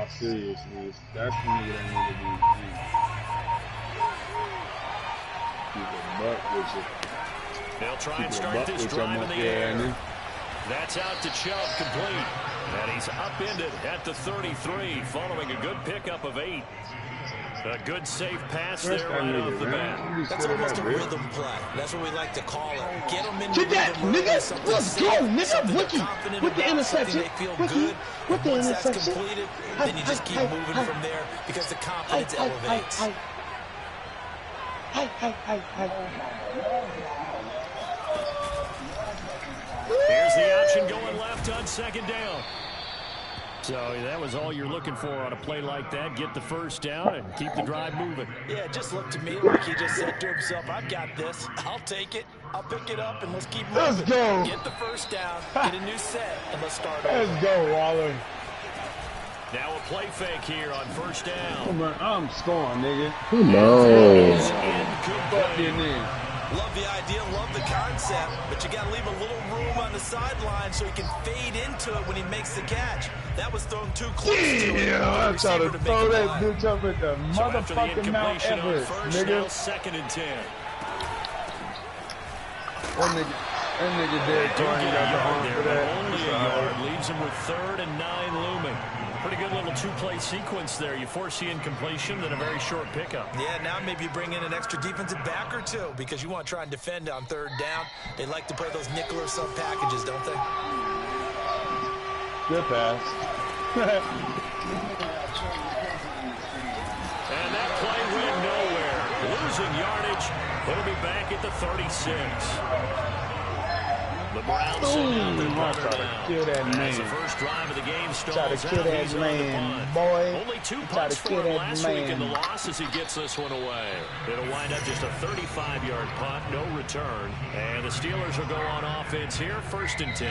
how serious it is. That's the nigga that need to be keep a buck with you. They'll try and start this drive in the air. That's out to Chubb, complete. And he's upended at the 33, following a good pickup of 8. A good safe pass there right off the bat. That's almost a rhythm play. That's what we like to call it. Get them in the rhythm. Nigga, let's go, nigga. Wiki, with the interception. Wiki, with the interception. Completed, then you just keep moving from there because the confidence elevates. Here's the option going left on second down. So that was all you're looking for on a play like that. Get the first down and keep the drive moving. Yeah, it just looked to me like he just said to himself, I've got this. I'll take it. I'll pick it up, and let's keep moving. Let's go. Get the first down, get a new set, and let's start over. Let's go, Waller. Now a play fake here on first down. Come on, I'm scoring, nigga. No. Love the idea, love the concept, but you got to leave a little room on the sideline so he can fade into it when he makes the catch. That was thrown too close to him. Yeah, I'm trying to throw that bitch up at the motherfucking Mount Everest, nigga. Now second and 10. That nigga dead trying got the arm for that. Only a yard leaves him with 3rd and 9 looming. Pretty good little two-play sequence there. You force the incompletion, then a very short pickup. Yeah, now maybe you bring in an extra defensive back or two because you want to try and defend on 3rd down. They like to play those nickel or sub packages, don't they? Good pass. And that play went nowhere. Losing yardage. It'll be back at the 36. The Browns send out their brother down. As the first drive of the game stalls out, he's on the punt. Boy. Only 2 punts for him last week in the loss as he gets this one away. It'll wind up just a 35-yard punt, no return. And the Steelers will go on offense here, 1st and 10.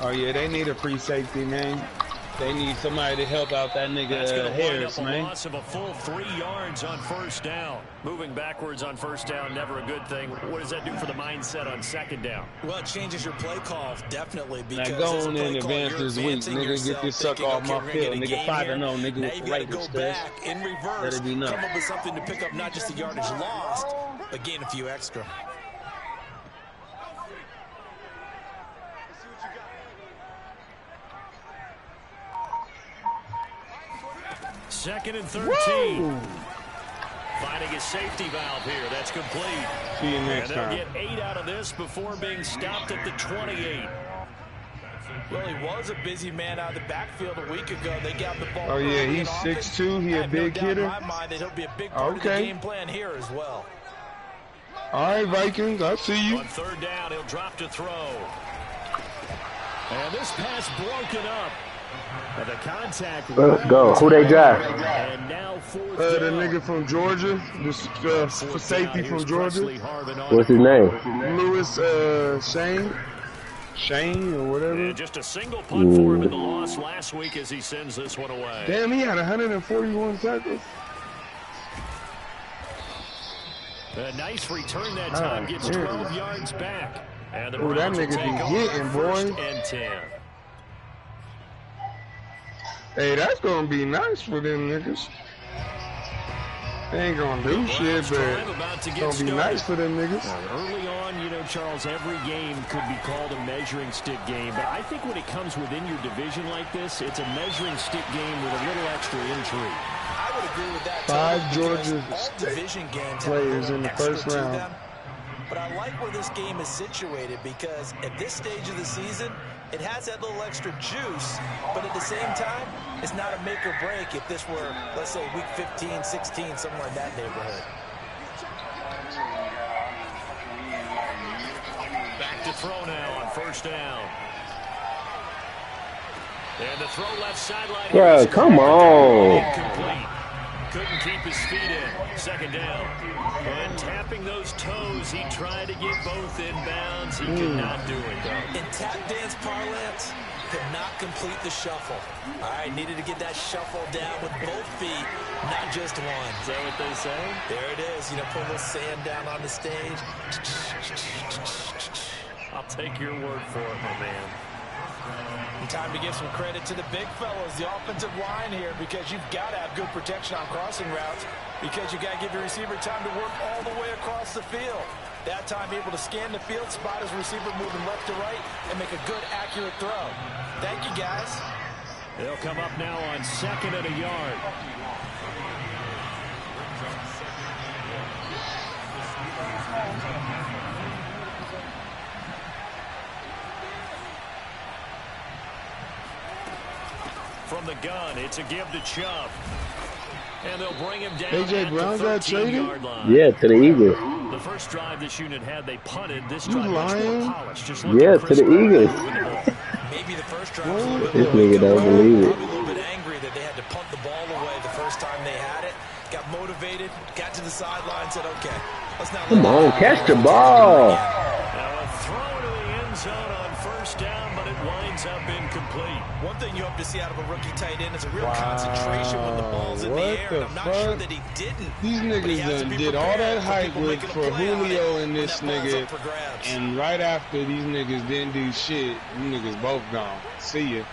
Oh, yeah, they need a free safety, man. They need somebody to help out that nigga Harris, man. Loss of a full 3 yards on first down. Moving backwards on first down, never a good thing. What does that do for the mindset on second down? Well, it changes your play call, definitely. Because now go on in advance this week, nigga. Get this sucker off my field, nigga. 5-0, nigga. Now you gotta go back in reverse, come up with something to pick up not just the yardage lost, but gain a few extra. Second and 13. Woo! Finding his safety valve here. That's complete. See you next time. And they'll get 8 out of this before being stopped at the 28. Well, he was a busy man out of the backfield a week ago. They got the ball. Oh, yeah, he's 6'2". He a big hitter. In my mind that he'll be a big part of the game plan here as well. All right, Vikings, I see you. On 3rd down, he'll drop to throw. And this pass broken up. And the contact. Let's go. Who they draft? And now the nigga from Georgia, this safety from Georgia. What's his name? Lewis Shane or whatever. And just a single punt for him in the loss last week as he sends this one away. Damn, he had 141 tackles. A nice return that time. Gets 12 yards back. And the that nigga be hitting, boy. 1st and 10. Hey, that's gonna be nice for them niggas. They ain't gonna do shit, but it's gonna be nice for them niggas. Early on, you know, Charles, every game could be called a measuring stick game. But I think when it comes within your division like this, it's a measuring stick game with a little extra intrigue. I would agree with that. 5 Georgia division games players in the first round. But I like where this game is situated because at this stage of the season, it has that little extra juice, but at the same time, it's not a make or break if this were, let's say, week 15, 16, somewhere in that neighborhood. Back to throw now on 1st down. And the throw left sideline. Yeah, come on. couldn't keep his feet in. Second down. When tapping those toes, he tried to get both inbounds. He could not do it, though. In tap dance parlance, could not complete the shuffle. All right, needed to get that shuffle down with both feet, not just one. Is that what they say? There it is. You know, put a little sand down on the stage. I'll take your word for it, my man. And time to give some credit to the big fellows, the offensive line here, because you've got to have good protection on crossing routes, because you've got to give your receiver time to work all the way across the field. That time able to scan the field, spot his receiver moving left to right, and make a good, accurate throw. Thank you, guys. They'll come up now on 2nd and a yard. From the gun, it's a give to Chubb. And they'll bring him down A.J. Brown got traded? Yeah, to the Eagles. The first drive this unit had, they punted. This drive much more polished. Just Yeah, to the Eagles. Maybe the first drive was a little bit This nigga don't believe it. probably a little bit angry that they had to punt the ball away the first time they had it. Got motivated, got to the sideline, said, okay, let's not Come on, catch the ball. Now a throw to the end zone on first down, but it winds up incomplete. One thing you hope to see out of a rookie tight end is a real concentration when the ball's in the air. And I'm not sure that he didn't. These niggas done did all that hype with for Julio and this nigga, and right after these niggas didn't do shit, you niggas both gone. See ya.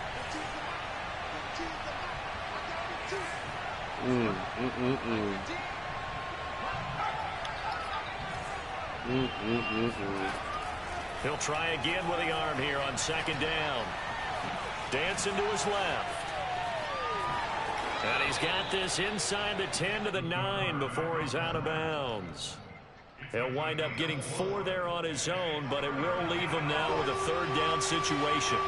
He'll try again with the arm here on 2nd down. Dancing to his left. And he's got this inside the 10 to the 9 before he's out of bounds. He'll wind up getting 4 there on his own, but it will leave him now with a 3rd down situation.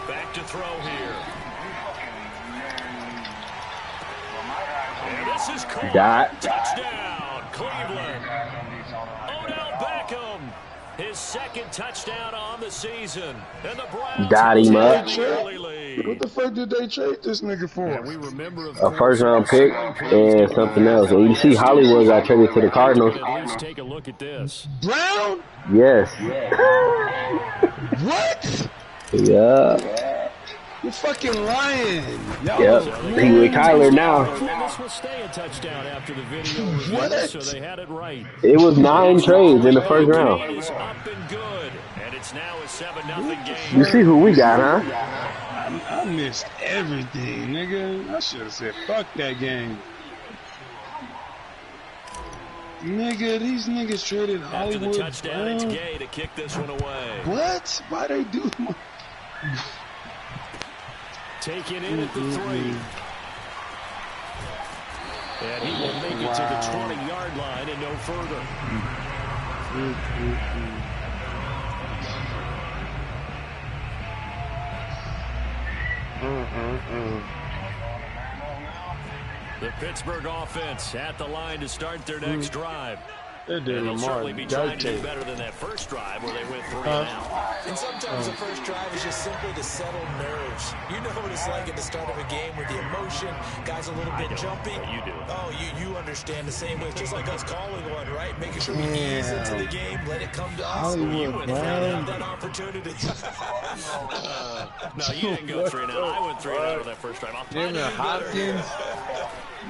Back to throw here. And this is caught. Touchdown, Cleveland. Odell Beckham, his 2nd touchdown on the season. And the Browns Got him up. What the fuck did they trade this nigga for? And we remember, A first-round pick and something else. And you see Hollywood got traded to the Cardinals. At least take a look at this. Brown? Yes. What? Yeah. You fucking lying. Yep. He with Kyler now. This will stay a touchdown after the video review, What? so they had it right. It was 9 trades in the first It round. is up and good, and it's now a 7-0 game. You see who we got, huh? I missed everything, nigga. I should have said fuck that game. Nigga, these niggas traded After Hollywood. the touchdown, it's Brown. Gay to kick this one away. What? Why they do? Taken in at the 3. And he will make it to the 20-yard line and no further. The Pittsburgh offense at the line to start their next drive. They did And they'll Lamar. certainly be trying to do better than that first drive where they went 3 and out. And sometimes the first drive is just simply to settle nerves. You know what it's like at the start of a game with the emotion. Guys a little bit jumpy. You do. Oh, you understand the same way. It's just like us calling one, right? Making sure we ease into the game, let it come to us. Hollywood If we Brown. have that opportunity. No, you didn't go 3 and out. I went 3 and out on that first drive. I'll try to Jimmy do better. Hopkins,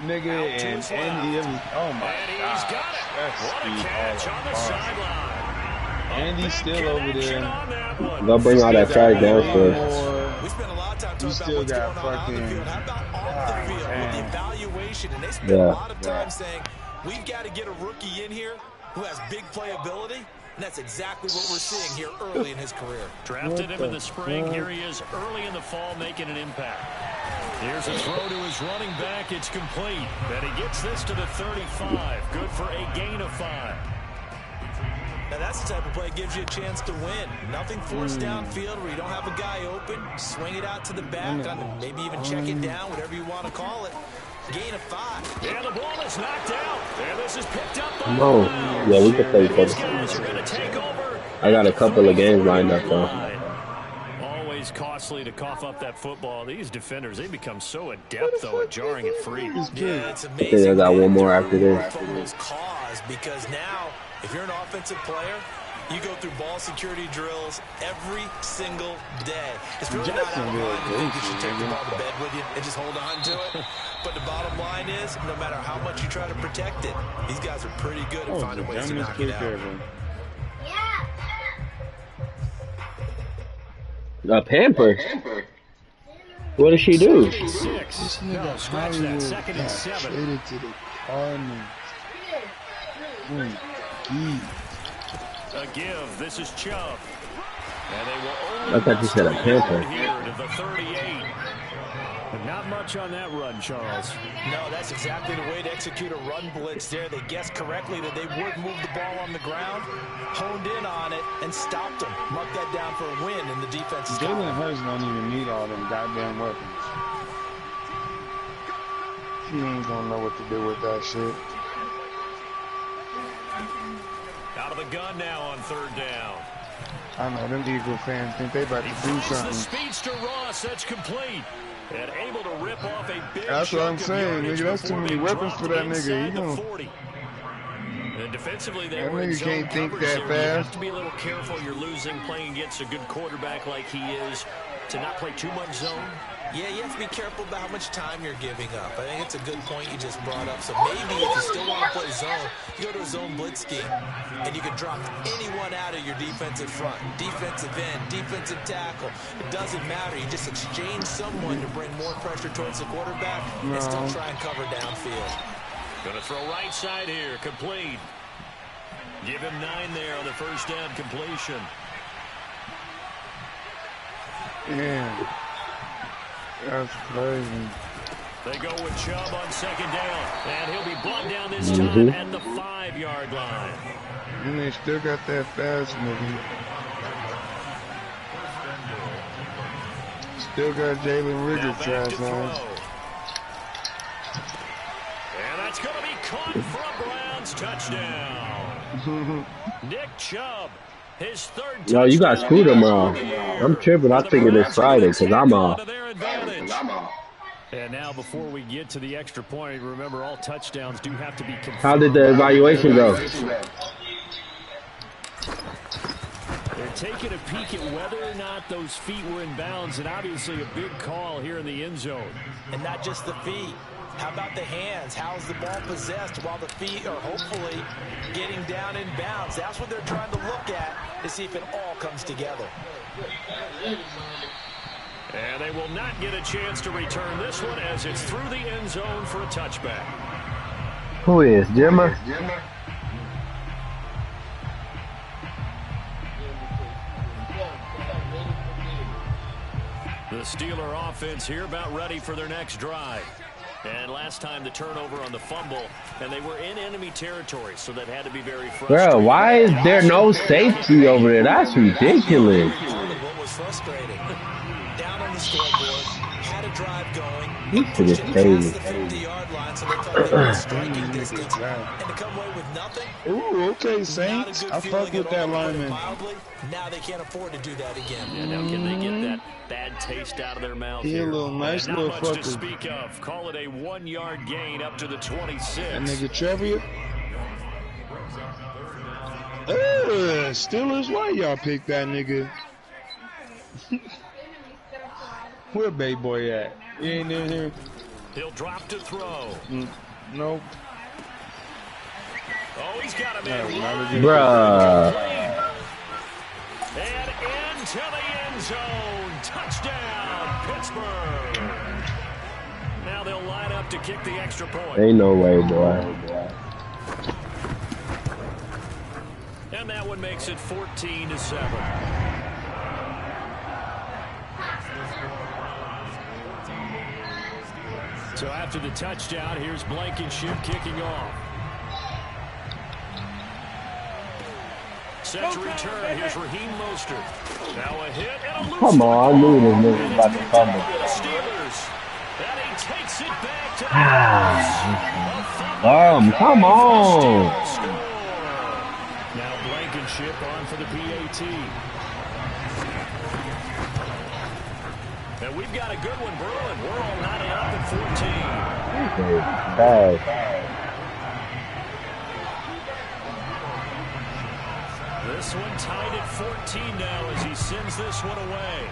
nigga, and Andy. Oh my And he's god. got it. That's What a Steve catch on the sideline. Andy's still over there. They'll bring all that trash downstairs. We spent a lot of time talking still about what's got going on the fucking- field. How about off the field with the evaluation? And they spent Yeah. a lot of time saying, we've got to get a rookie in here who has big playability. And that's exactly what we're seeing here early in his career. Drafted him in the spring. Here he is early in the fall making an impact. Here's a throw to his running back. It's complete. And he gets this to the 35. Good for a gain of 5. Now that's the type of play that gives you a chance to win. Nothing forced downfield where you don't have a guy open. Swing it out to the back, maybe even check it down, whatever you want to call it. Gain of 5. And the ball is knocked out. And this is picked up by Come on. Yeah, we can play each These other. guys are going to take over. I got a couple of games lined up, though. Always always costly to cough up that football. These defenders, they become so adept, though, at jarring it free. Yeah, it's I think amazing. I got one more after this. Fumbles cause, because now, if you're an offensive player, you go through ball security drills every single day. It's really not out of line to think you should take the ball to bed with you and just hold on to it. But the bottom line is, no matter how much you try to protect it, these guys are pretty good at finding ways to knock it out. A pamper? What did she do? This nigga scratch that 2nd and 7. Traded to the Cardinals. A give. This is Chubb. And they will I thought you said a pamper. here to the 38. But not much on that run, Charles. No, that's exactly the way to execute a run blitz there. They guessed correctly that they would move the ball on the ground, honed in on it, and stopped them. Mark that down for a win in the defense's Jalen column. Hurts don't even need all them goddamn weapons. He ain't gonna know what to do with that shit. Out of the gun now on 3rd down. I know them Eagle fans think they about to do The something. speedster Ross, that's complete. And able to rip off a big That's what I'm chunk of saying, yardage nigga. That's too before many being weapons for that dropped nigga. inside You the know. 40. And defensively, they That were in nigga zone can't think coverage that there. You have fast. to be a little careful. You're losing, playing against a good quarterback like he is, to not play too much zone. Yeah, you have to be careful about how much time you're giving up. I think it's a good point you just brought up. So maybe if you still want to play zone, you go to a zone blitz scheme, and you can drop anyone out of your defensive front, defensive end, defensive tackle. It doesn't matter. You just exchange someone to bring more pressure towards the quarterback and still try and cover downfield. Going to throw right side here, complete. Give him 9 there on the first down completion. Yeah. That's crazy. They go with Chubb on 2nd down, and he'll be brought down this time at the 5-yard line. And they still got that fast nigga. Still got Jalen Riggins ass on. And that's going to be caught for a Browns touchdown. Nick Chubb, his 3rd touchdown. Yo, you got screwed tomorrow. I'm tripping. I figured it's Friday because I'm off. And now, before we get to the extra point, remember all touchdowns do have to be confirmed. How did the evaluation go? They're taking a peek at whether or not those feet were in bounds, and obviously a big call here in the end zone. And not just the feet. How about the hands? How's the ball possessed while the feet are hopefully getting down in bounds? That's what they're trying to look at to see if it all comes together. And they will not get a chance to return this one as it's through the end zone for a touchback. Who is Jimmer? The Steeler offense here about ready for their next drive. And last time the turnover on the fumble, and they were in enemy territory, so that had to be very frustrating. Bro, why is there no safety over there? That's ridiculous. What was frustrating? Down on the scoreboard, had a drive going, This shit is crazy. the 50-yard line, so they thought they were striking distance, and to come away with nothing. Ooh, okay, Saints. I fuck with that lineman. Now they can't afford to do that again. Yeah, now can they get that bad taste out of their mouth He a here? little nice Not little much to fucker. speak of. Call it a 1-yard gain up to the 26. That nigga Trevor. Steelers, why y'all pick that nigga? Where Bay Boy at? He ain't in here. He'll drop to throw. Nope. Oh, he's got him No, in. not again. Bruh. And into the end zone. Touchdown, Pittsburgh. Now they'll line up to kick the extra point. Ain't no way, boy. And that one makes it 14-7. So after the touchdown, here's Blankenship kicking off. Set to return. Here's Raheem Mostert. Now a hit and a loose. Come on, I knew this nigga was about to fumble. Steelers. And he takes it back to the Come on. Now Blankenship on for the PAT. And we've got a good one brewing. We're all knotted up at 14. This one tied at 14 now as he sends this one away.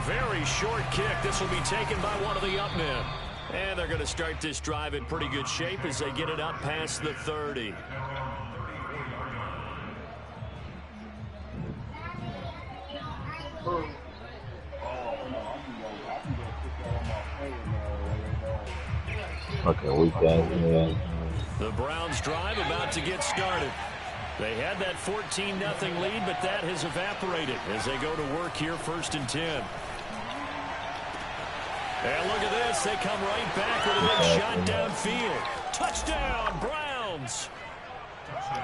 Very short kick. This will be taken by one of the up men. And they're going to start this drive in pretty good shape as they get it up past the 30. Fucking weak ass, man. The Browns drive about to get started. They had that 14-0 lead, but that has evaporated as they go to work here 1st and 10. And look at this. They come right back with a big shot downfield. Touchdown, Browns.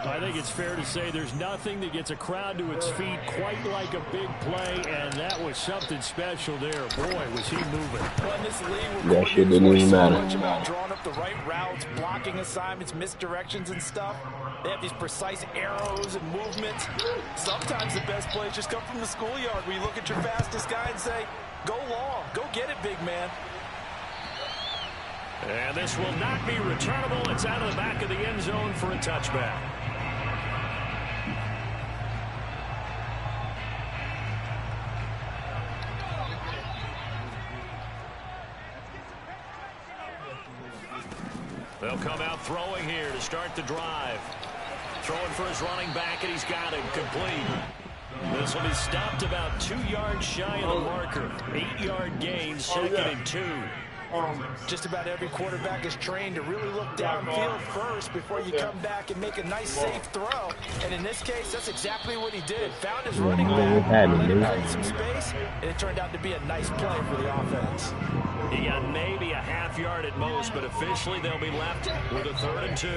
I think it's fair to say there's nothing that gets a crowd to its feet quite like a big play, and that was something special there. Boy, was he moving. Well, in this league, that shit didn't even matter. So much about drawing up the right routes, blocking assignments, misdirections and stuff. They have these precise arrows and movements. Sometimes the best plays just come from the schoolyard where you look at your fastest guy and say, go long, go get it, big man. And this will not be returnable. It's out of the back of the end zone for a touchback. They'll come out throwing here to start the drive. Throwing for his running back, and he's got him complete. This will be stopped about 2 yards shy of the marker. 8-yard gain, 2nd and 2. Just about every quarterback is trained to really look downfield first before you come back and make a nice, safe throw. And in this case, that's exactly what he did. Found his running back, let him create some space, and it turned out to be a nice play for the offense. He got maybe a half yard at most, but officially they'll be left with a 3rd and 2.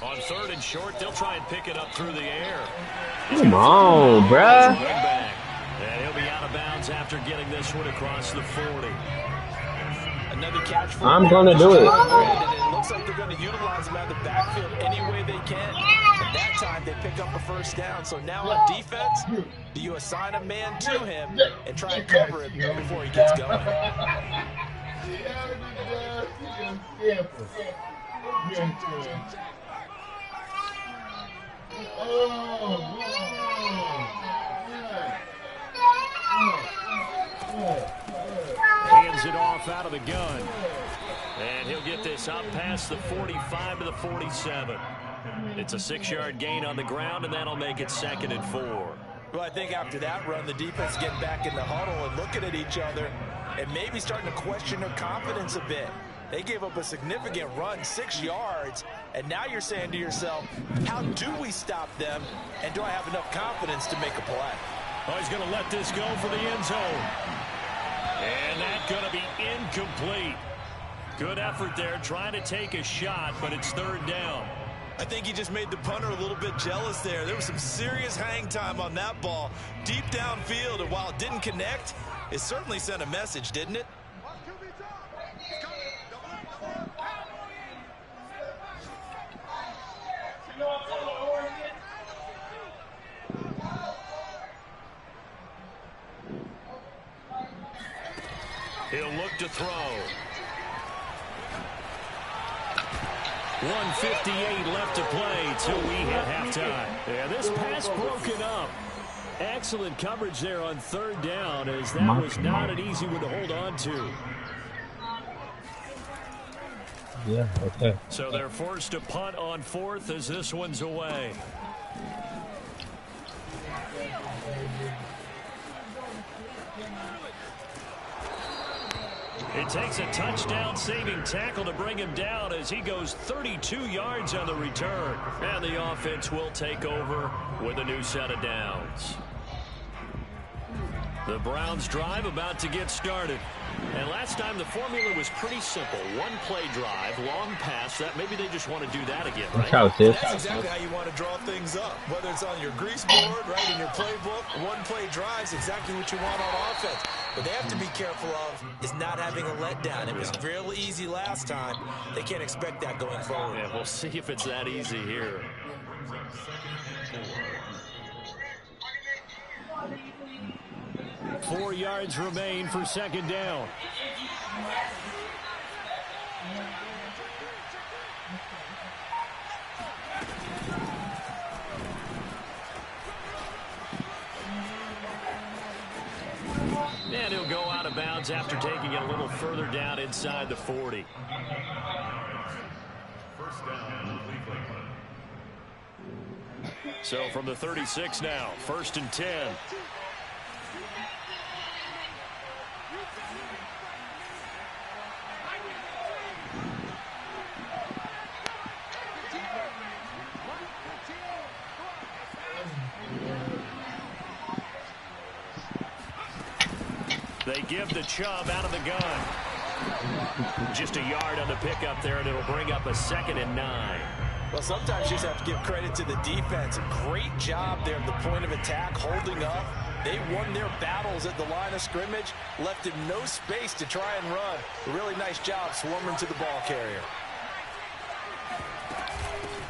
On 3rd and short, they'll try and pick it up through the air. Come on, bruh. And he'll be out of bounds after getting this one across the 40. Another catch for I'm going to do it. And it looks like they're going to utilize him out of the backfield any way they can. At that time, they pick up a 1st down. So now on defense, do you assign a man to him and try and cover it before he gets going? Hands it off out of the gun. And he'll get this up past the 45 to the 47. It's a 6-yard gain on the ground, and that'll make it 2nd and 4. Well, I think after that run, the defense getting back in the huddle and looking at each other and maybe starting to question their confidence a bit. They gave up a significant run, 6 yards, and now you're saying to yourself, how do we stop them, and do I have enough confidence to make a play? Oh, he's going to let this go for the end zone. And that's going to be incomplete. Good effort there, trying to take a shot, but it's 3rd down. I think he just made the punter a little bit jealous there. There was some serious hang time on that ball, deep downfield, and while it didn't connect, it certainly sent a message, didn't it? He'll look to throw. 1:58 left to play till we hit halftime. Yeah, this pass broken up. Excellent coverage there on 3rd down, as that was not an easy one to hold on to. Yeah, okay. So they're forced to punt on 4th as this one's away. It takes a touchdown-saving tackle to bring him down as he goes 32 yards on the return. And the offense will take over with a new set of downs. The Browns drive about to get started. And last time the formula was pretty simple. One play drive, long pass. That maybe they just want to do that again, right? That's exactly how you want to draw things up. Whether it's on your grease board, right, in your playbook, one play drive is exactly what you want on offense. What they have to be careful of is not having a letdown. It was real easy last time. They can't expect that going forward. Yeah, we'll see if it's that easy here. Four yards remain for second down. And he'll go out of bounds after taking it a little further down inside the 40. So from the 36 now, 1st and 10. They give the Chubb out of the gun. Just a yard on the pickup there, and it'll bring up a 2nd and 9. Well, sometimes you just have to give credit to the defense. A great job there at the point of attack, holding up. They won their battles at the line of scrimmage, left him no space to try and run. A really nice job swarming to the ball carrier.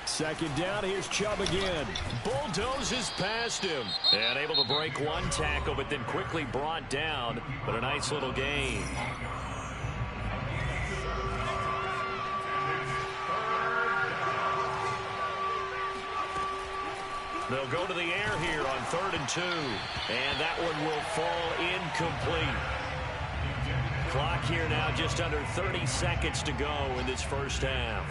2nd down, here's Chubb again. Bulldozes past him. And able to break one tackle, but then quickly brought down. But a nice little gain. They'll go to the air here on 3rd and 2. And that one will fall incomplete. Clock here now just under 30 seconds to go in this first half.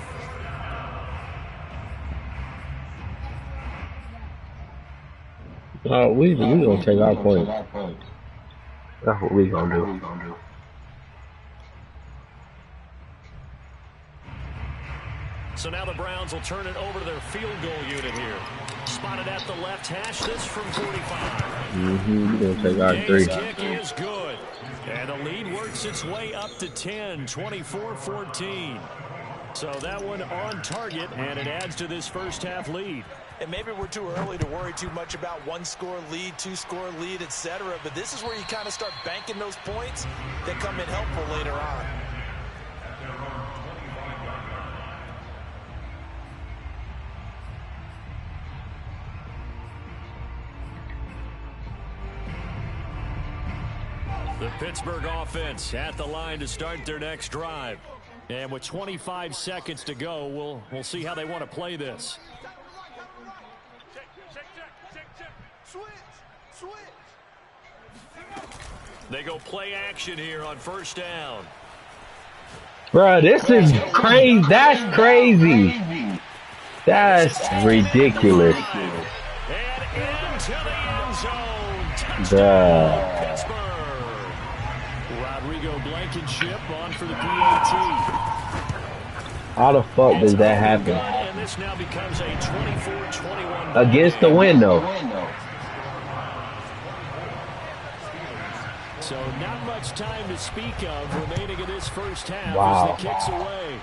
We gonna take our point. That's what we gonna do. So now the Browns will turn it over to their field goal unit here. Spotted at the left hash, this from 45. We're gonna take our 3. Kick is good. And the lead works its way up to 10, 24-14. So that one on target, and it adds to this first half lead. And maybe we're too early to worry too much about 1-score lead, 2-score lead, etc. But this is where you kind of start banking those points that come in helpful later on. The Pittsburgh offense at the line to start their next drive. And with 25 seconds to go, we'll see how they want to play this. They go play action here on 1st down. Bruh, this is crazy. That's crazy. That's ridiculous. And into the end zone. Touchdown, Pittsburgh. Rodrigo Blankenship on for the PAT. How the fuck does that happen? And this now becomes a 24-21 against the wind, though. So not much time to speak of remaining in this first half Wow. as the kick's away.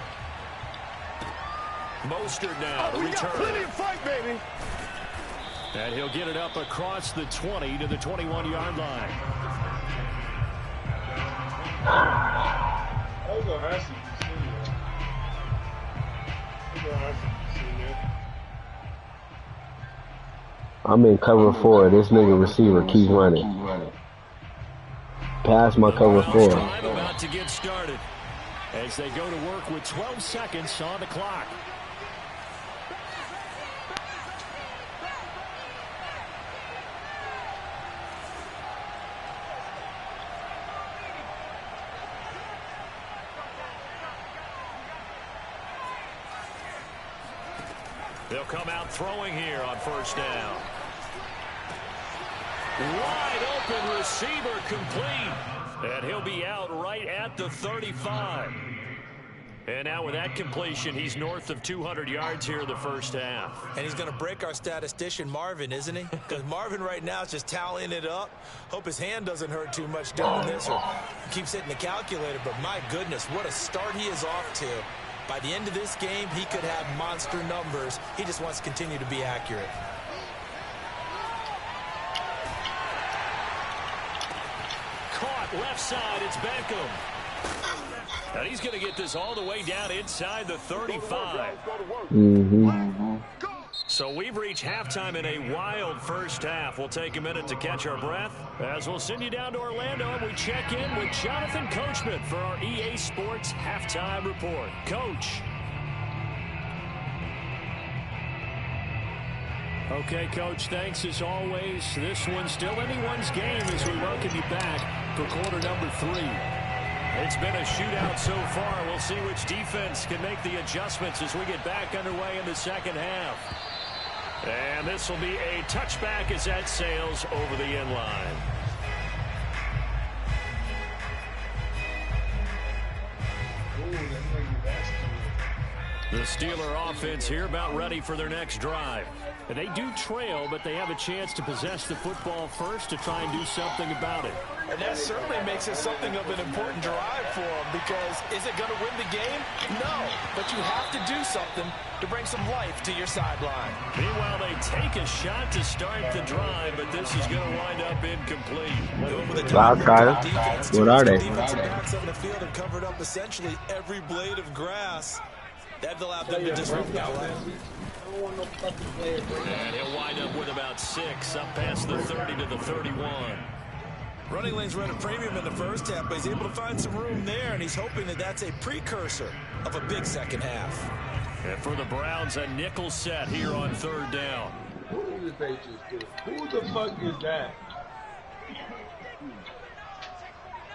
Mostert now, the return. Plenty of fight, baby. And he'll get it up across the 20 to the 21-yard line. I'm in cover 4. This nigga receiver keeps running. Pass my cover 4. Time about to get started as they go to work with 12 seconds on the clock. They'll come out throwing here on 1st down. Wide open receiver complete. And he'll be out right at the 35. And now with that completion, he's north of 200 yards here in the first half. And he's going to break our statistician, Marvin, isn't he? Because Marvin right now is just tallying it up. Hope his hand doesn't hurt too much doing this or keeps hitting the calculator. But my goodness, what a start he is off to. By the end of this game, he could have monster numbers. He just wants to continue to be accurate. Caught left side. It's Beckham. And he's going to get this all the way down inside the 35. So we've reached halftime in a wild first half. We'll take a minute to catch our breath as we'll send you down to Orlando and we check in with Jonathan Coachman for our EA Sports Halftime Report. Coach. Okay, Coach, thanks as always. This one's still anyone's game as we welcome you back for quarter number 3. It's been a shootout so far. We'll see which defense can make the adjustments as we get back underway in the second half. And this will be a touchback as that sails over the end line. The Steeler offense here about ready for their next drive. And they do trail, but they have a chance to possess the football first to try and do something about it. And that certainly makes it something of an important drive for them, because is it going to win the game? No, but you have to do something to bring some life to your sideline. Meanwhile, they take a shot to start the drive, but this is going to wind up incomplete. What are they? Defensive backs on the field have covered up essentially every blade of grass. That allowed them to disrupt the play. And he'll wind up with about 6, up past the 30 to the 31. Running lanes were at a premium in the first half, but he's able to find some room there, and he's hoping that that's a precursor of a big second half. And for the Browns, a nickel set here on third down. Who did they just do? Who the fuck is that?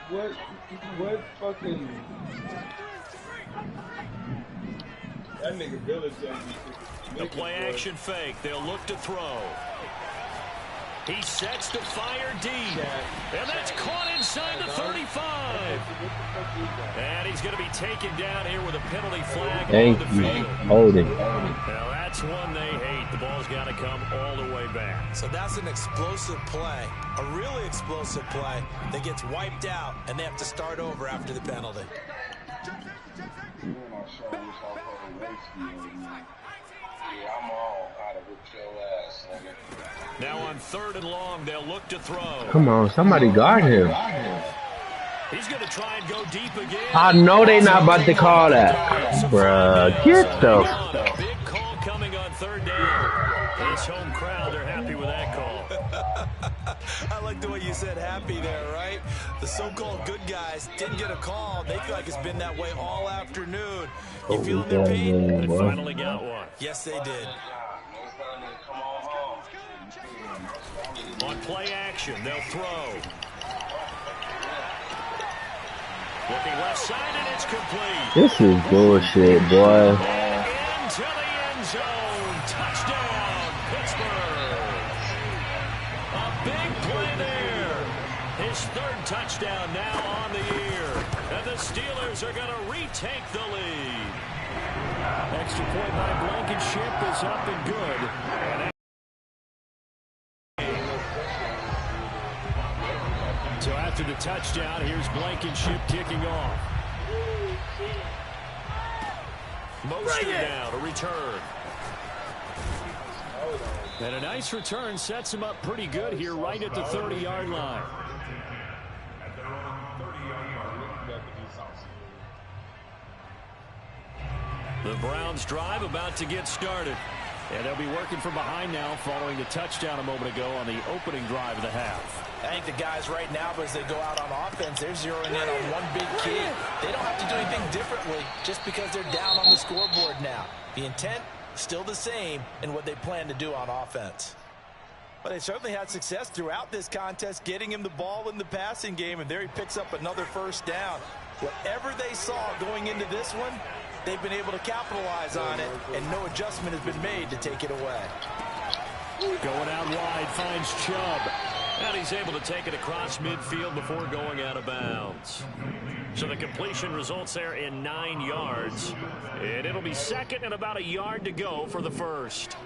What fucking... That nigga Village. The play action fake. They'll look to throw. He sets to fire deep. And that's caught inside the 35. And he's going to be taken down here with a penalty flag on the field. Holding. Now that's one they hate. The ball's got to come all the way back. So that's an explosive play. A really explosive play that gets wiped out, and they have to start over after the penalty. Now on 3rd and long, they'll look to throw. Come on, somebody guard him. He's going to try and go deep again. I know they not about to call that. Bruh, get the... Big call coming on 3rd down. This home crowd, they're happy with that call. I like the way you said happy there, right? The so-called good guys didn't get a call. They feel like it's been that way all afternoon. You feeling their pain? They finally got one. Yes, they did. On play action, they'll throw. Looking left side, and it's complete. This is bullshit, boy. Into the end zone. Touchdown, Pittsburgh. A big play there. His 3rd touchdown now on the year. And the Steelers are going to retake the lead. Extra point by Blankenship is up and good. And so after the touchdown, here's Blankenship kicking off. Mostert now to return. And a nice return sets him up pretty good here right at the 30-yard line. The Browns drive about to get started. And they'll be working from behind now following the touchdown a moment ago on the opening drive of the half. I think the guys right now, as they go out on offense, they're zeroing in on one big key. They don't have to do anything differently just because they're down on the scoreboard now. The intent is still the same in what they plan to do on offense. But they certainly had success throughout this contest, getting him the ball in the passing game, and there he picks up another first down. Whatever they saw going into this one, they've been able to capitalize on it, and no adjustment has been made to take it away. Going out wide, finds Chubb. And he's able to take it across midfield before going out of bounds. So the completion results there in 9 yards. And it'll be 2nd and about a yard to go for the first.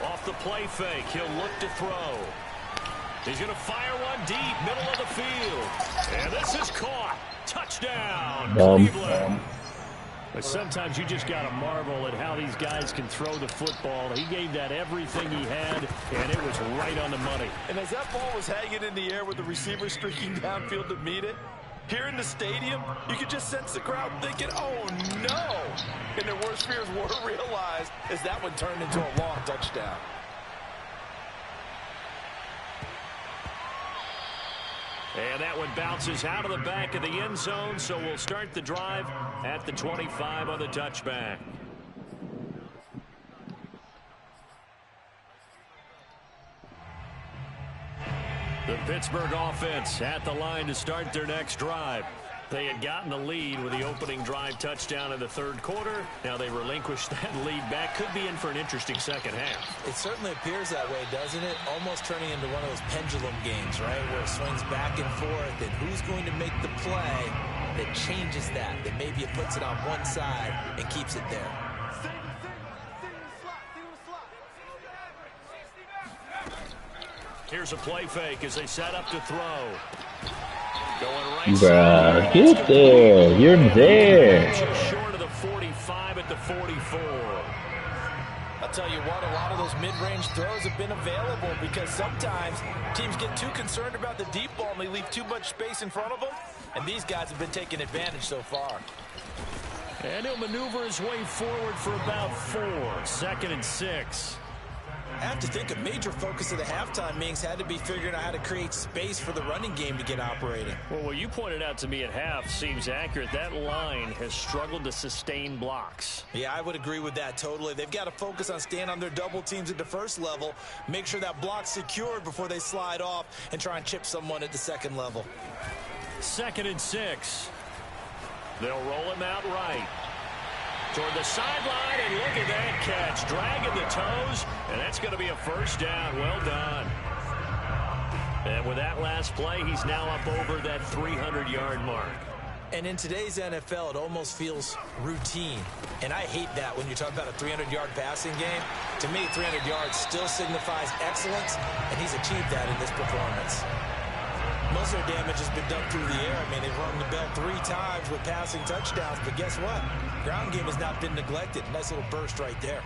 Off the play fake, he'll look to throw. He's going to fire one deep, middle of the field. And this is caught. Touchdown, Cleveland. But sometimes you just got to marvel at how these guys can throw the football. He gave that everything he had, and it was right on the money. And as that ball was hanging in the air with the receiver streaking downfield to meet it, here in the stadium, you could just sense the crowd thinking, oh, no. And their worst fears were realized as that one turned into a long touchdown. And that one bounces out of the back of the end zone, so we'll start the drive at the 25 on the touchback. The Pittsburgh offense at the line to start their next drive. They had gotten the lead with the opening drive touchdown in the third quarter. Now they relinquished that lead back. Could be in for an interesting second half. It certainly appears that way, doesn't it? Almost turning into one of those pendulum games, right? Where it swings back and forth, and who's going to make the play that changes that maybe it puts it on one side and keeps it there. Here's a play fake as they set up to throw. Going right Bruh, get there. You're there. Just short of the 45 at the 44. I'll tell you what, a lot of those mid-range throws have been available because sometimes teams get too concerned about the deep ball and they leave too much space in front of them. And these guys have been taking advantage so far. And he'll maneuver his way forward for about 4. 2nd and 6. I have to think a major focus of the halftime meetings had to be figuring out how to create space for the running game to get operating. Well, what you pointed out to me at half seems accurate. That line has struggled to sustain blocks. Yeah, I would agree with that totally. They've got to focus on staying on their double teams at the first level, make sure that block's secured before they slide off and try and chip someone at the second level. 2nd and 6. They'll roll him out right. Toward the sideline, and look at that catch. Dragging the toes, and that's going to be a first down. Well done. And with that last play, he's now up over that 300-yard mark. And in today's NFL, it almost feels routine. And I hate that when you talk about a 300-yard passing game. To me, 300 yards still signifies excellence, and he's achieved that in this performance. Most of their damage has been done through the air. I mean, they've rung the bell 3 times with passing touchdowns, but guess what? Ground game has not been neglected. Nice little burst right there.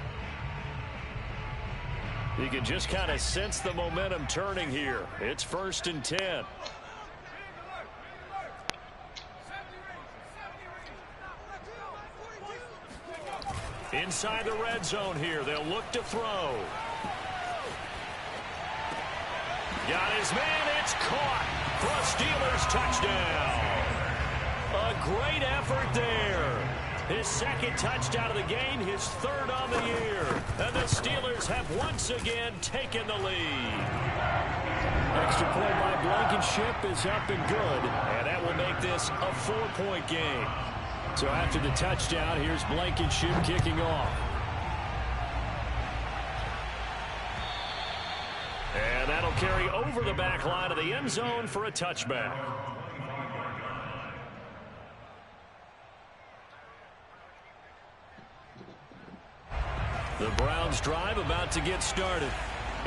You can just kind of sense the momentum turning here. It's 1st and 10. Inside the red zone here. They'll look to throw. Got his man. It's caught for a Steelers touchdown. A great effort there. His 2nd touchdown of the game, his 3rd on the year. And the Steelers have once again taken the lead. Extra point by Blankenship is up and good. And that will make this a 4-point game. So after the touchdown, here's Blankenship kicking off. And that'll carry over the back line of the end zone for a touchback. The Browns drive about to get started.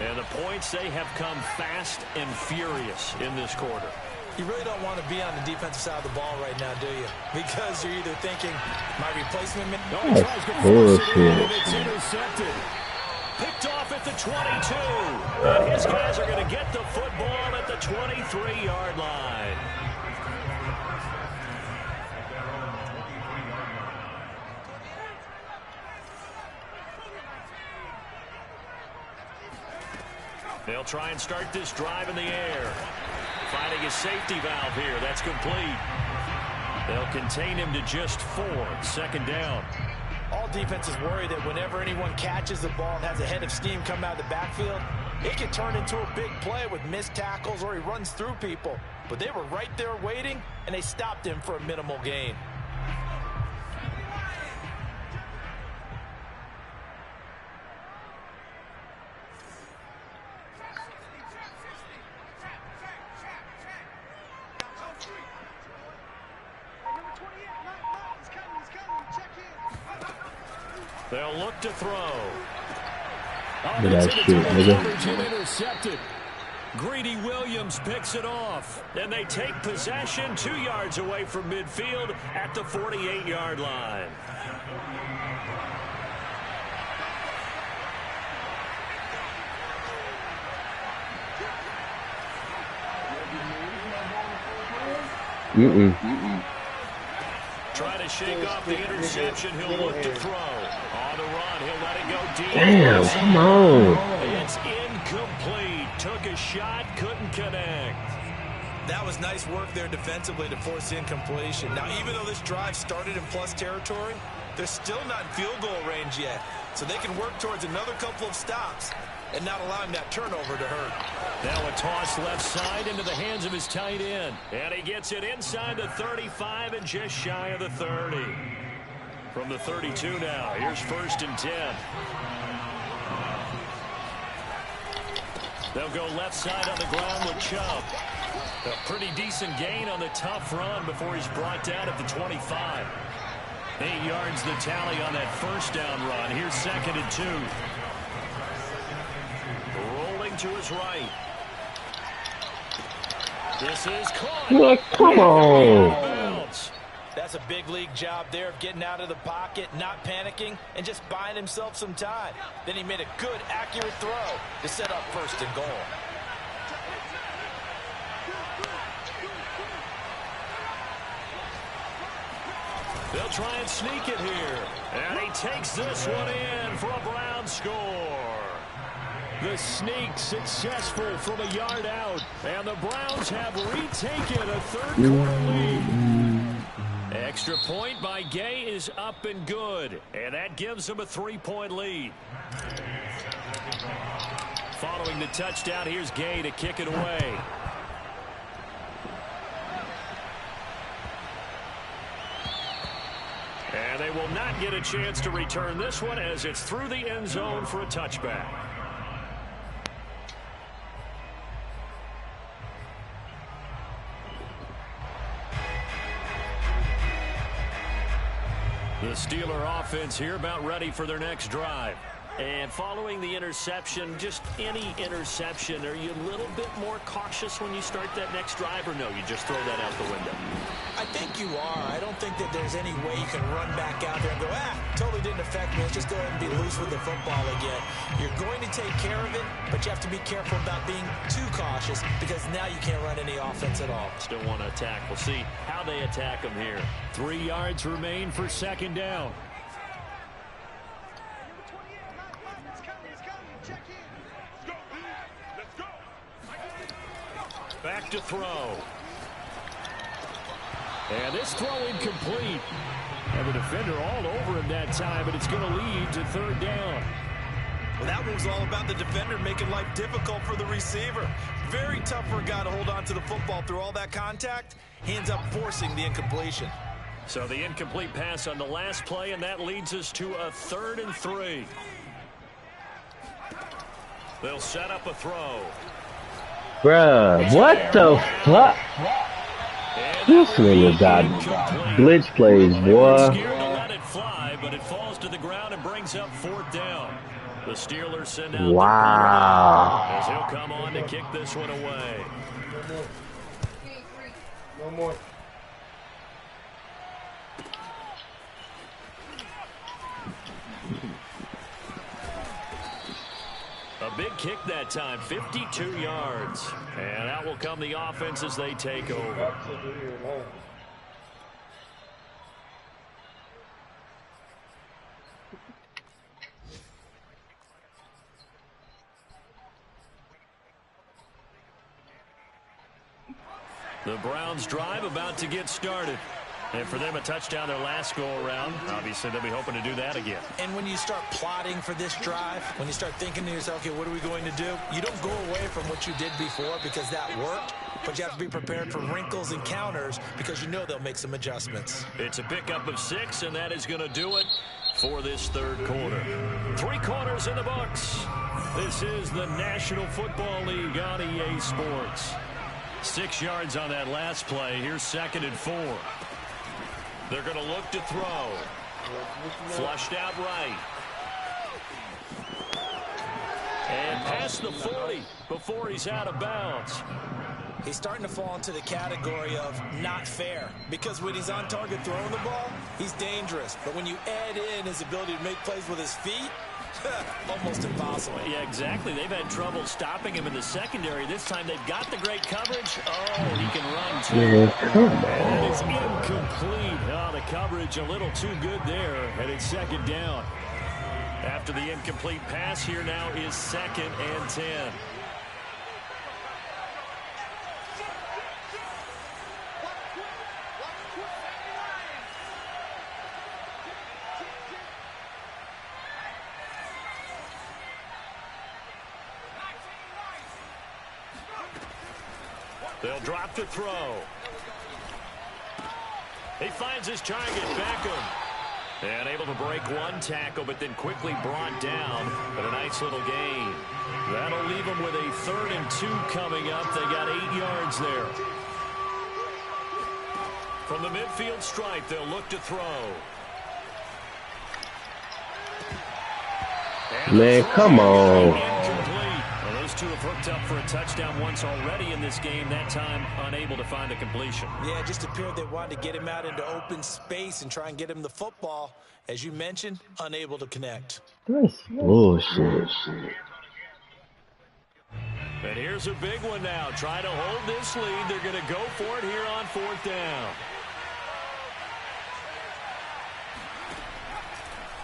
And the points, they have come fast and furious in this quarter. You really don't want to be on the defensive side of the ball right now, do you? Because you're either thinking, my replacement... No, he tries to force it in, and it's intercepted. Picked off at the 22. And his guys are going to get the football at the 23-yard line. They'll try and start this drive in the air. Finding a safety valve here. That's complete. They'll contain him to just 4. 2nd down. All defenses worry that whenever anyone catches the ball and has a head of steam come out of the backfield, it can turn into a big play with missed tackles or he runs through people. But they were right there waiting, and they stopped him for a minimal gain. They'll look to throw. Look at that shit, nigga. Intercepted. Greedy Williams picks it off, and they take possession 2 yards away from midfield at the 48-yard line. Trying to shake off the interception. He'll look to throw. On the run, he'll let it go deep. Damn, come on. It's incomplete. Took a shot, couldn't connect. That was nice work there defensively to force incompletion. Now, even though this drive started in plus territory, they're still not in field goal range yet. So they can work towards another couple of stops and not allowing that turnover to hurt. Now a toss left side into the hands of his tight end. And he gets it inside the 35 and just shy of the 30. From the 32 now, here's 1st and 10. They'll go left side on the ground with Chubb. A pretty decent gain on the tough run before he's brought down at the 25. 8 yards the tally on that 1st down run. Here's 2nd and 2. Rolling to his right. This is caught. Yeah, come on. That's a big league job there of getting out of the pocket, not panicking, and just buying himself some time. Then he made a good, accurate throw to set up 1st and goal. They'll try and sneak it here. And he takes this one in for a Brown score. The sneak successful from a yard out. And the Browns have retaken a 3rd quarter lead. Extra point by Gay is up and good. And that gives them a 3-point lead. Following the touchdown, here's Gay to kick it away. And they will not get a chance to return this one as it's through the end zone for a touchback. The Steeler offense here about ready for their next drive. And following the interception, just any interception, are you a little bit more cautious when you start that next drive, or no, you just throw that out the window? I think you are. I don't think that there's any way you can run back out there and go, totally didn't affect me. Let's just go ahead and be loose with the football again. You're going to take care of it, but you have to be careful about being too cautious because now you can't run any offense at all. Still want to attack. We'll see how they attack them here. 3 yards remain for 2nd down. Back to throw. And this throw incomplete. And the defender all over him that time, but it's going to lead to 3rd down. Well, that one was all about the defender making life difficult for the receiver. Very tough for a guy to hold on to the football through all that contact. He ends up forcing the incompletion. So the incomplete pass on the last play, and that leads us to a 3rd and 3. They'll set up a throw. Bruh, what the fuck? This nigga got glitch plays, boy. Scared to let it fly, but it falls to the ground and brings up 4th down. The Steelers send out wow. as he'll come on to kick this one away. No more. A big kick that time, 52 yards. And out will come the offense as they take over. The Browns drive about to get started. And for them, a touchdown their last go-around. Obviously, they'll be hoping to do that again. And when you start plotting for this drive, when you start thinking to yourself, okay, what are we going to do? You don't go away from what you did before because that worked, but you have to be prepared for wrinkles and counters because you know they'll make some adjustments. It's a pickup of 6, and that is going to do it for this 3rd quarter. 3 quarters in the books. This is the National Football League on EA Sports. 6 yards on that last play. Here's 2nd and 4. They're going to look to throw. Flushed out right. And past the 40 before he's out of bounds. He's starting to fall into the category of not fair, because when he's on target throwing the ball, he's dangerous. But when you add in his ability to make plays with his feet, almost impossible. Yeah, exactly. They've had trouble stopping him in the secondary. This time they've got the great coverage. Oh, he can run too. Man, come on. That is incomplete. Oh, the coverage a little too good there, and it's second down. After the incomplete pass, here now is 2nd and 10. They'll drop to throw. He finds his target, Beckham. And able to break one tackle, but then quickly brought down. But a nice little gain. That'll leave them with a 3rd and 2 coming up. They got 8 yards there. From the midfield stripe, they'll look to throw. And Man, come on. Well, those two have hooked up for a touchdown once already in this game. That time, unable to find a completion. Yeah, it just appeared they wanted to get him out into open space and try and get him the football. As you mentioned, unable to connect. That's bullshit. And here's a big one now. Trying to hold this lead. They're going to go for it here on 4th down.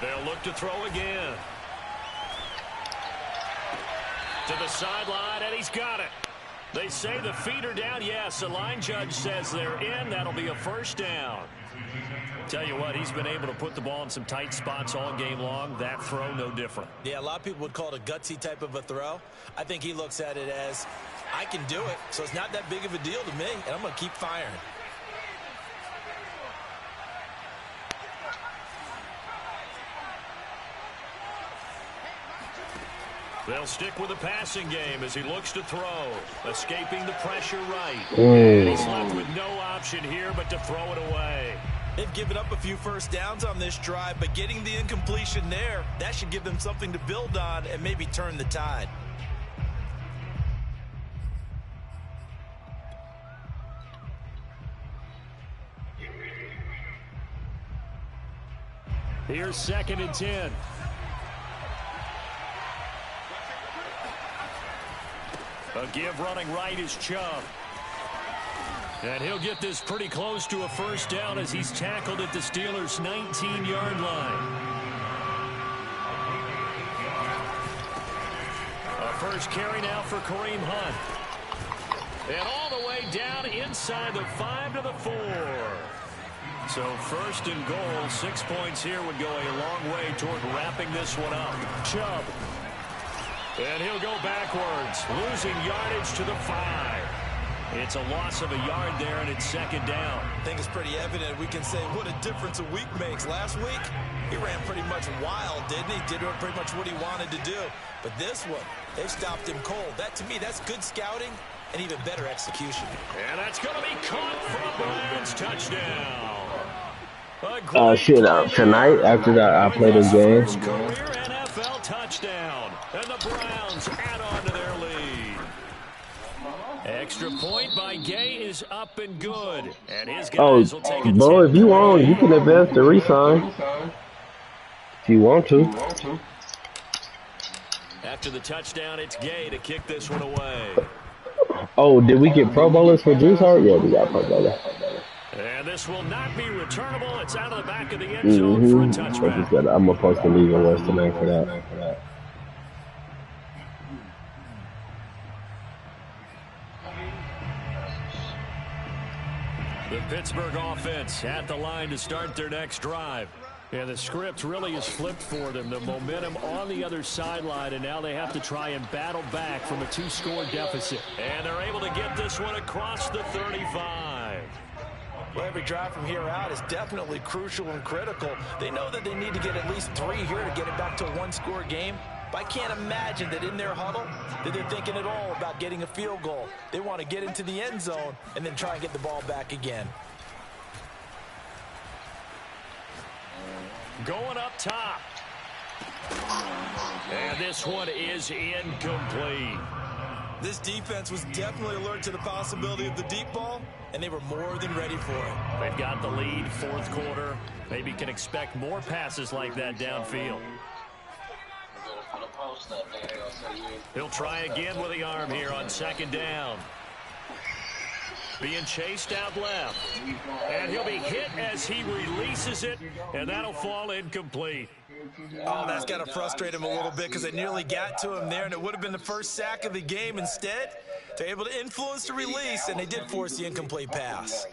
They'll look to throw again. To the sideline, and he's got it. They say the feet are down. Yes, the line judge says they're in. That'll be a 1st down. Tell you what, he's been able to put the ball in some tight spots all game long. That throw, no different. Yeah, a lot of people would call it a gutsy type of a throw. I think he looks at it as, I can do it, so it's not that big of a deal to me, and I'm going to keep firing. They'll stick with the passing game as he looks to throw. Escaping the pressure right. Mm. And he's left with no option here but to throw it away. They've given up a few first downs on this drive, but getting the incompletion there, that should give them something to build on and maybe turn the tide. Here's 2nd and 10. A give running right is Chubb. And he'll get this pretty close to a 1st down as he's tackled at the Steelers' 19-yard line. A first carry now for Kareem Hunt. And all the way down inside the 5 to the 4. So 1st and goal, 6 points here would go a long way toward wrapping this one up. Chubb. And he'll go backwards, losing yardage to the 5. It's a loss of a yard there, and it's 2nd down. I think it's pretty evident. We can say what a difference a week makes. Last week, he ran pretty much wild, didn't he? Did pretty much what he wanted to do. But this one, they've stopped him cold. That, to me, that's good scouting and even better execution. And that's going to be caught for a Browns touchdown. Tonight, after that, I play this game. Career NFL touchdown. And the Browns add on to their lead. Extra point by Gay is up and good. And his guys will take it. Bro, if you want, you can advance the re-sign. If you want to. After the touchdown, it's Gay to kick this one away. Oh, did we get Pro Bowlers for Juice Hart? Yeah, we got Pro Bowlers. And this will not be returnable. It's out of the back of the end zone for a touchback. I'm supposed to leave in West tonight for that. The Pittsburgh offense at the line to start their next drive. And the script really is flipped for them. The momentum on the other sideline, and now they have to try and battle back from a 2-score deficit. And they're able to get this one across the 35. Well, every drive from here out is definitely crucial and critical. They know that they need to get at least 3 here to get it back to a 1-score game. But I can't imagine that in their huddle that they're thinking at all about getting a field goal. They want to get into the end zone and then try and get the ball back again. Going up top. And this one is incomplete. This defense was definitely alert to the possibility of the deep ball, and they were more than ready for it. They've got the lead, fourth quarter. Maybe can expect more passes like that downfield. He'll try again with the arm here on second down. Being chased out left. And he'll be hit as he releases it, and that'll fall incomplete. Oh, that's got to frustrate him a little bit because they nearly got to him there, and it would have been the first sack of the game. Instead, they're able to influence the release, and they did force the incomplete pass.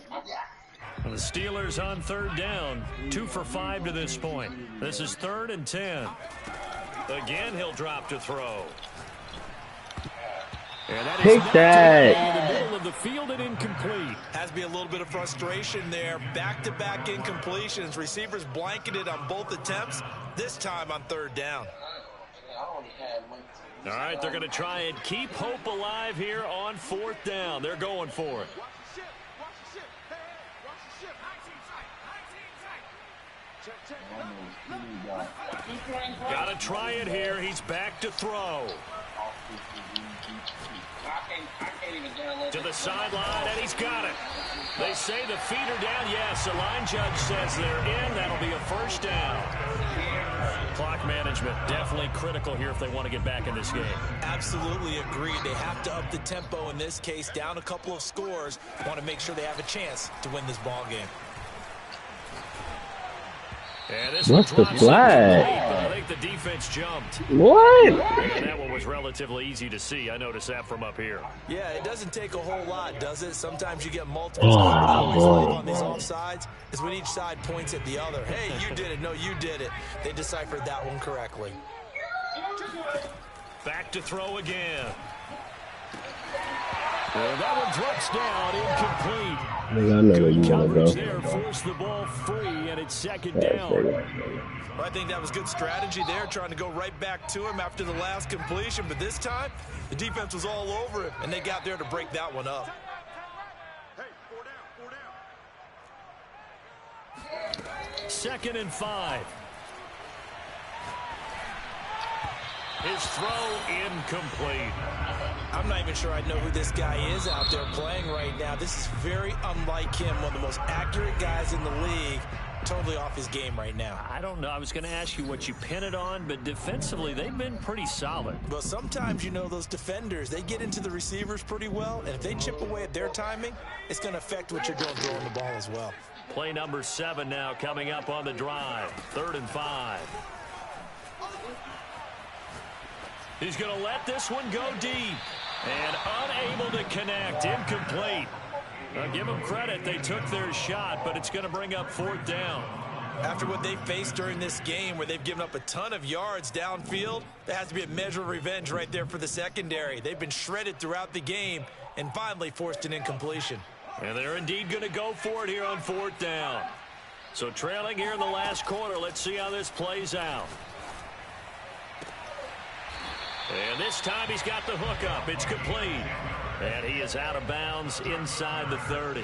The Steelers on third down, 2 for 5 to this point. This is 3rd and 10. Again, he'll drop to throw. And that is Take that. In the middle of the field and incomplete. Has to be a little bit of frustration there. Back-to-back incompletions. Receivers blanketed on both attempts, this time on third down. All right, they're going to try and keep hope alive here on 4th down. They're going for it. Got to try it here. He's back to throw. To the sideline, and he's got it. They say the feet are down. Yes, the line judge says they're in. That'll be a first down. Clock management definitely critical here if they want to get back in this game. Absolutely agreed. They have to up the tempo in this case, down a couple of scores. Want to make sure they have a chance to win this ball game. What's the flag? I think the defense jumped. What? And that one was relatively easy to see. I noticed that from up here. Yeah, it doesn't take a whole lot, does it? Sometimes you get multiple on these offsides is when each side points at the other. Hey, you did it. No, you did it. They deciphered that one correctly. Back to throw again. And that one drops down, incomplete. I know where you want to go. There, force the ball free, and it's second down. Well, I think that was good strategy there, trying to go right back to him after the last completion. But this time, the defense was all over it, and they got there to break that one up. Second and 5. His throw incomplete. I'm not even sure I know who this guy is out there playing right now. This is very unlike him, one of the most accurate guys in the league. Totally off his game right now. I don't know. I was going to ask you what you pin it on, but defensively, they've been pretty solid. Well, sometimes, you know, those defenders, they get into the receivers pretty well, and if they chip away at their timing, it's going to affect what you're doing throwing the ball as well. Play number 7 now coming up on the drive. 3rd and 5. He's going to let this one go deep. And unable to connect. Incomplete. I'll give them credit. They took their shot, but it's going to bring up 4th down. After what they faced during this game where they've given up a ton of yards downfield, there has to be a measure of revenge right there for the secondary. They've been shredded throughout the game and finally forced an incompletion. And they're indeed going to go for it here on 4th down. So trailing here in the last quarter. Let's see how this plays out. And this time he's got the hook up. It's complete. And he is out of bounds inside the 30.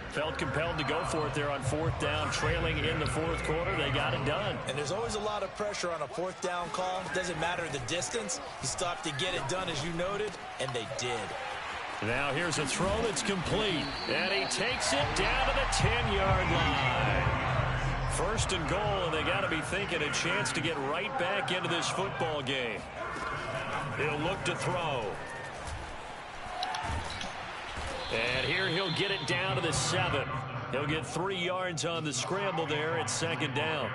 Felt compelled to go for it there on 4th down, trailing in the 4th quarter. They got it done. And there's always a lot of pressure on a 4th down call. It doesn't matter the distance. You still have to get it done, as you noted, and they did. Now here's a throw that's complete. And he takes it down to the 10-yard line. 1st and goal, and they got to be thinking a chance to get right back into this football game. He'll look to throw. And here he'll get it down to the 7. He'll get 3 yards on the scramble there at 2nd down.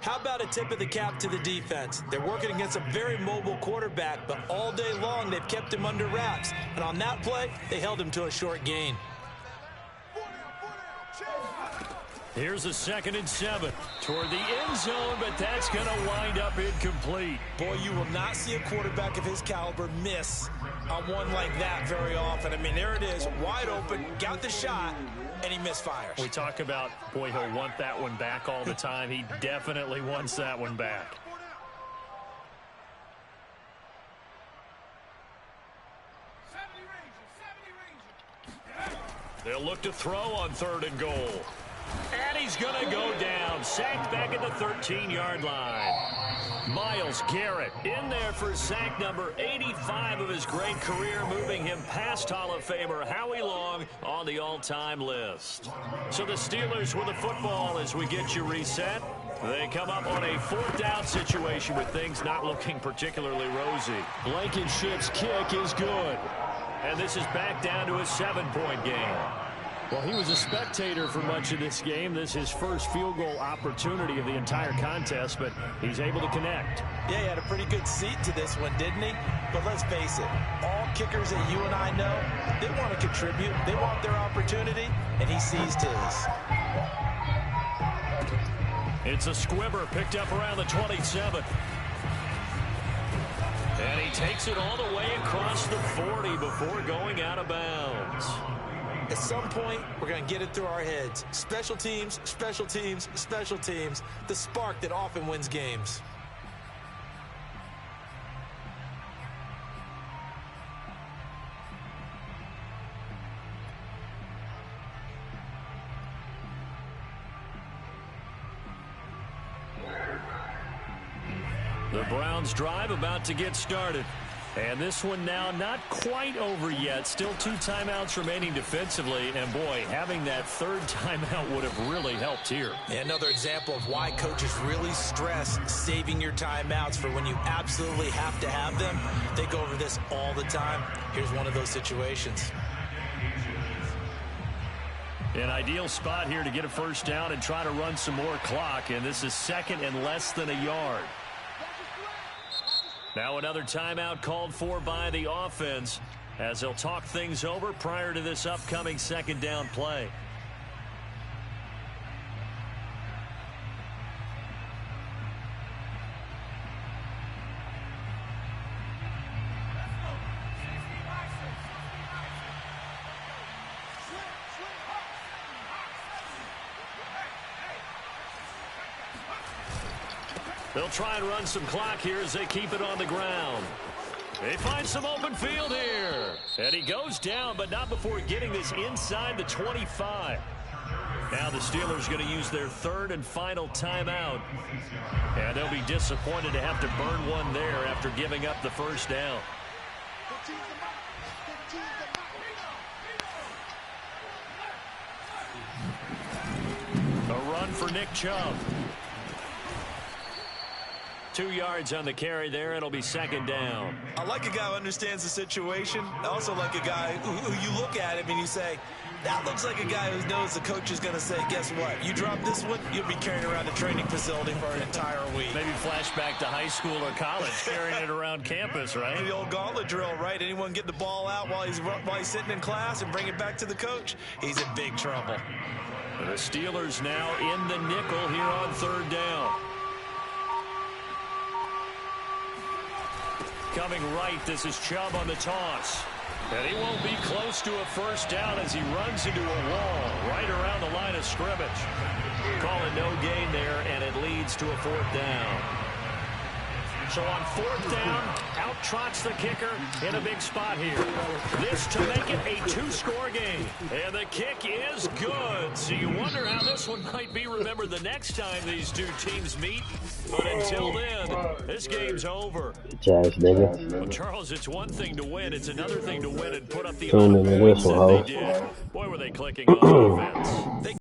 How about a tip of the cap to the defense? They're working against a very mobile quarterback, but all day long they've kept him under wraps. And on that play, they held him to a short gain. Here's a 2nd and 7 toward the end zone, but that's going to wind up incomplete. Boy, you will not see a quarterback of his caliber miss on one like that very often. I mean, there it is, wide open, got the shot, and he misfires. We talk about, boy, he'll want that one back all the time. He definitely wants that one back. They'll look to throw on 3rd and goal. And he's going to go down. Sacked back at the 13-yard line. Myles Garrett in there for sack number 85 of his great career, moving him past Hall of Famer Howie Long on the all-time list. So the Steelers with the football as we get you reset. They come up on a 4th down situation with things not looking particularly rosy. Blankenship's kick is good. And this is back down to a 7-point game. Well, he was a spectator for much of this game. This is his first field goal opportunity of the entire contest, but he's able to connect. Yeah, he had a pretty good seat to this one, didn't he? But let's face it, all kickers that you and I know, they want to contribute. They want their opportunity, and he seized his. It's a squibber picked up around the 27. And he takes it all the way across the 40 before going out of bounds. At some point, we're going to get it through our heads. Special teams, special teams, special teams. The spark that often wins games. The Browns drive about to get started. And this one now not quite over yet. Still 2 timeouts remaining defensively. And, boy, having that 3rd timeout would have really helped here. Another example of why coaches really stress saving your timeouts for when you absolutely have to have them. They go over this all the time. Here's one of those situations. An ideal spot here to get a 1st down and try to run some more clock. And this is 2nd and less than a yard. Now another timeout called for by the offense as they'll talk things over prior to this upcoming 2nd down play. They'll try and run some clock here as they keep it on the ground. They find some open field here. And he goes down, but not before getting this inside the 25. Now the Steelers are going to use their 3rd and final timeout. And they'll be disappointed to have to burn one there after giving up the 1st down. A run for Nick Chubb. 2 yards on the carry there. It'll be 2nd down. I like a guy who understands the situation. I also like a guy who you look at him and you say, that looks like a guy who knows the coach is going to say, guess what? You drop this one, you'll be carrying around a training facility for an entire week. Maybe flashback to high school or college, carrying it around campus, right? The old gauntlet drill, right? Anyone get the ball out while he's sitting in class and bring it back to the coach? He's in big trouble. The Steelers now in the nickel here on 3rd down. Coming right, this is Chubb on the toss. And he won't be close to a 1st down as he runs into a wall right around the line of scrimmage. Call it no gain there, and it leads to a 4th down. So on 4th down, out trots the kicker in a big spot here. This to make it a 2-score game. And the kick is good. So you wonder how this one might be remembered the next time these 2 teams meet. But until then, this game's over. Jazz, nigga. Well, Charles, it's one thing to win. It's another thing to win and put up the Tune in the whistle, they did. Boy, were they clicking on offense.